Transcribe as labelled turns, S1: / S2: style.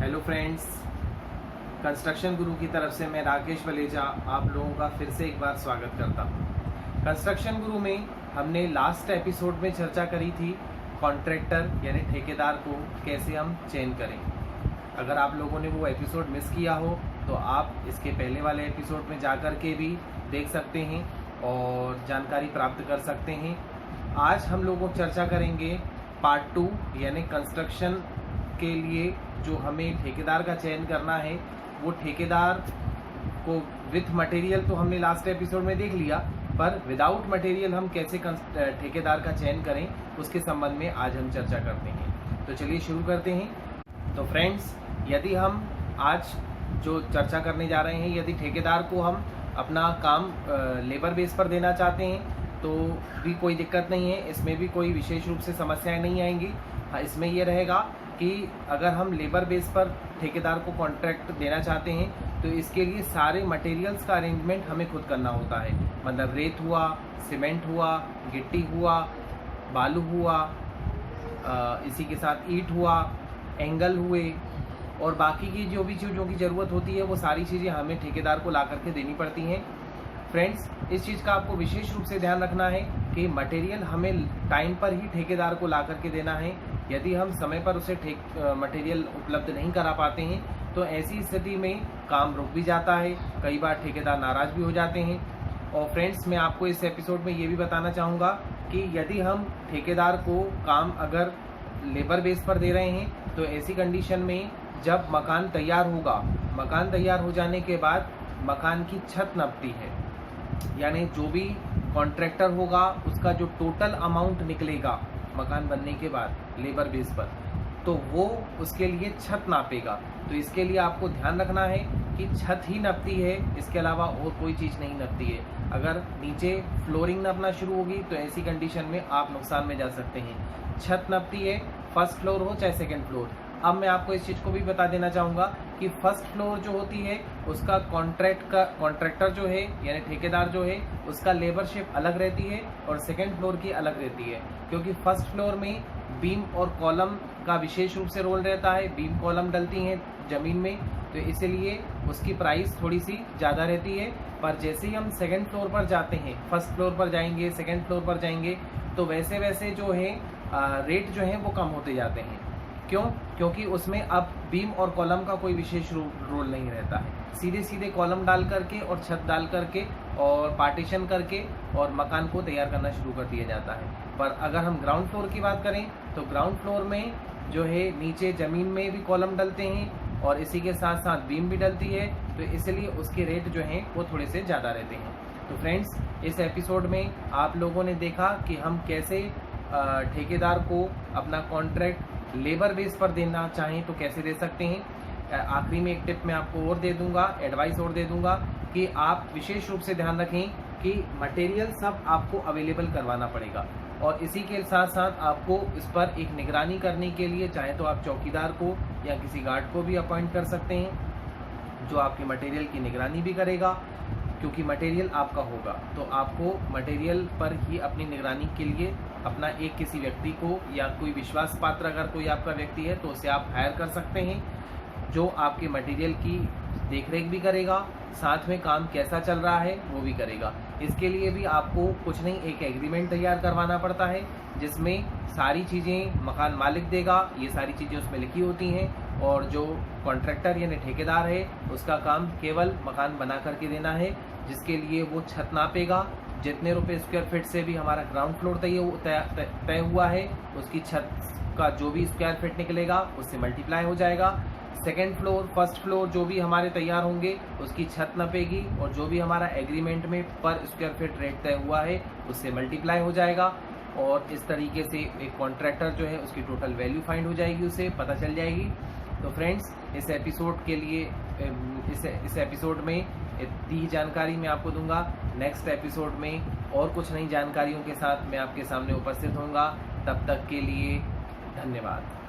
S1: Hello friends, construction गुरु की तरफ से मैं राकेश वलेजा आप लोगों का फिर से एक बार स्वागत करता हूँ। कंस्ट्रक्शन गुरु में हमने लास्ट एपिसोड में चर्चा करी थी कॉन्ट्रैक्टर यानी ठेकेदार को कैसे हम चयन करें। अगर आप लोगों ने वो एपिसोड मिस किया हो तो आप इसके पहले वाले एपिसोड में जाकर के भी देख सकते हैं और जानकारी प्राप्त कर सकते हैं। आज हम लोगों चर्चा करेंगे पार्ट 2 यानी कंस्ट्रक्शन के लिए जो हमें ठेकेदार का चयन करना है। वो ठेकेदार को विथ मटेरियल तो हमने लास्ट एपिसोड में देख लिया, पर विदाउट मटेरियल हम कैसे ठेकेदार का चयन करें उसके संबंध में आज हम चर्चा करते हैं। तो चलिए शुरू करते हैं। तो फ्रेंड्स, यदि हम आज जो चर्चा करने जा रहे हैं, यदि ठेकेदार को हम अपना काम लेबर बेस पर देना चाहते हैं तो भी कोई दिक्कत नहीं है, इसमें भी कोई विशेष रूप से समस्याएं नहीं आएंगी। हाँ, इसमें यह रहेगा कि अगर हम लेबर बेस पर ठेकेदार को कॉन्ट्रैक्ट देना चाहते हैं तो इसके लिए सारे मटेरियल्स का अरेंजमेंट हमें खुद करना होता है। मतलब रेत हुआ, सीमेंट हुआ, गिट्टी हुआ, बालू हुआ, इसी के साथ ईंट हुआ, एंगल हुए और बाकी की जो भी चीज़ों की ज़रूरत होती है वो सारी चीज़ें हमें ठेकेदार को ला करके देनी पड़ती हैं। फ्रेंड्स, इस चीज़ का आपको विशेष रूप से ध्यान रखना है कि मटेरियल हमें टाइम पर ही ठेकेदार को ला करके देना है। यदि हम समय पर उसे मटेरियल उपलब्ध नहीं करा पाते हैं तो ऐसी स्थिति में काम रुक भी जाता है, कई बार ठेकेदार नाराज़ भी हो जाते हैं। और फ्रेंड्स, मैं आपको इस एपिसोड में ये भी बताना चाहूँगा कि यदि हम ठेकेदार को काम अगर लेबर बेस पर दे रहे हैं तो ऐसी कंडीशन में जब मकान तैयार होगा, मकान तैयार हो जाने के बाद मकान की छत नपती है, यानी जो भी कॉन्ट्रैक्टर होगा उसका जो टोटल अमाउंट निकलेगा मकान बनने के बाद लेबर बेस पर, तो वो उसके लिए छत नापेगा। तो इसके लिए आपको ध्यान रखना है कि छत ही नपती है, इसके अलावा और कोई चीज़ नहीं नपती है। अगर नीचे फ्लोरिंग नपना शुरू होगी तो ऐसी कंडीशन में आप नुकसान में जा सकते हैं। छत नपती है, फर्स्ट फ्लोर हो चाहे सेकेंड फ्लोर। अब मैं आपको इस चीज़ को भी बता देना चाहूँगा कि फर्स्ट फ्लोर जो होती है उसका कॉन्ट्रैक्टर जो है यानी ठेकेदार जो है उसका लेबरशिप अलग रहती है और सेकेंड फ्लोर की अलग रहती है, क्योंकि फर्स्ट फ्लोर में बीम और कॉलम का विशेष रूप से रोल रहता है। बीम कॉलम डलती हैं ज़मीन में, तो इसलिए उसकी प्राइस थोड़ी सी ज़्यादा रहती है। पर जैसे ही हम सेकेंड फ्लोर पर जाते हैं, फर्स्ट फ्लोर पर जाएंगे, सेकेंड फ्लोर पर जाएंगे, तो वैसे वैसे जो है रेट जो है वो कम होते जाते हैं। क्यों? क्योंकि उसमें अब बीम और कॉलम का कोई विशेष रोल नहीं रहता है। सीधे सीधे कॉलम डाल करके और छत डाल करके और पार्टीशन करके और मकान को तैयार करना शुरू कर दिया जाता है। पर अगर हम ग्राउंड फ्लोर की बात करें तो ग्राउंड फ्लोर में जो है नीचे ज़मीन में भी कॉलम डलते हैं और इसी के साथ साथ बीम भी डलती है, तो इसलिए उसके रेट जो हैं वो थोड़े से ज़्यादा रहते हैं। तो फ्रेंड्स, इस एपिसोड में आप लोगों ने देखा कि हम कैसे ठेकेदार को अपना कॉन्ट्रैक्ट लेबर बेस पर देना चाहें तो कैसे दे सकते हैं। आखिरी में एक टिप मैं आपको और दे दूंगा, एडवाइस और दे दूंगा कि आप विशेष रूप से ध्यान रखें कि मटेरियल सब आपको अवेलेबल करवाना पड़ेगा और इसी के साथ साथ आपको इस पर एक निगरानी करने के लिए चाहे तो आप चौकीदार को या किसी गार्ड को भी अपॉइंट कर सकते हैं जो आपके मटेरियल की निगरानी भी करेगा, क्योंकि मटेरियल आपका होगा। तो आपको मटेरियल पर ही अपनी निगरानी के लिए अपना एक किसी व्यक्ति को या कोई विश्वास पात्र अगर कोई आपका व्यक्ति है तो उसे आप हायर कर सकते हैं, जो आपके मटेरियल की देखरेख भी करेगा, साथ में काम कैसा चल रहा है वो भी करेगा। इसके लिए भी आपको कुछ नहीं, एक एग्रीमेंट तैयार करवाना पड़ता है जिसमें सारी चीज़ें मकान मालिक देगा, ये सारी चीज़ें उसमें लिखी होती हैं और जो कॉन्ट्रैक्टर यानी ठेकेदार है उसका काम केवल मकान बना करके देना है, जिसके लिए वो छत नापेगा। जितने रुपए स्क्वायर फीट से भी हमारा ग्राउंड फ्लोर तय हुआ है उसकी छत का जो भी स्क्वायर फीट निकलेगा उससे मल्टीप्लाई हो जाएगा। सेकेंड फ्लोर, फर्स्ट फ्लोर जो भी हमारे तैयार होंगे उसकी छत नपेगी और जो भी हमारा एग्रीमेंट में पर स्क्वायर फीट रेट तय हुआ है उससे मल्टीप्लाई हो जाएगा और इस तरीके से एक कॉन्ट्रैक्टर जो है उसकी टोटल वैल्यू फाइंड हो जाएगी, उसे पता चल जाएगी। तो फ्रेंड्स, इस एपिसोड के लिए इस एपिसोड में इतनी ही जानकारी मैं आपको दूंगा। नेक्स्ट एपिसोड में और कुछ नई जानकारियों के साथ मैं आपके सामने उपस्थित होऊंगा। तब तक के लिए धन्यवाद।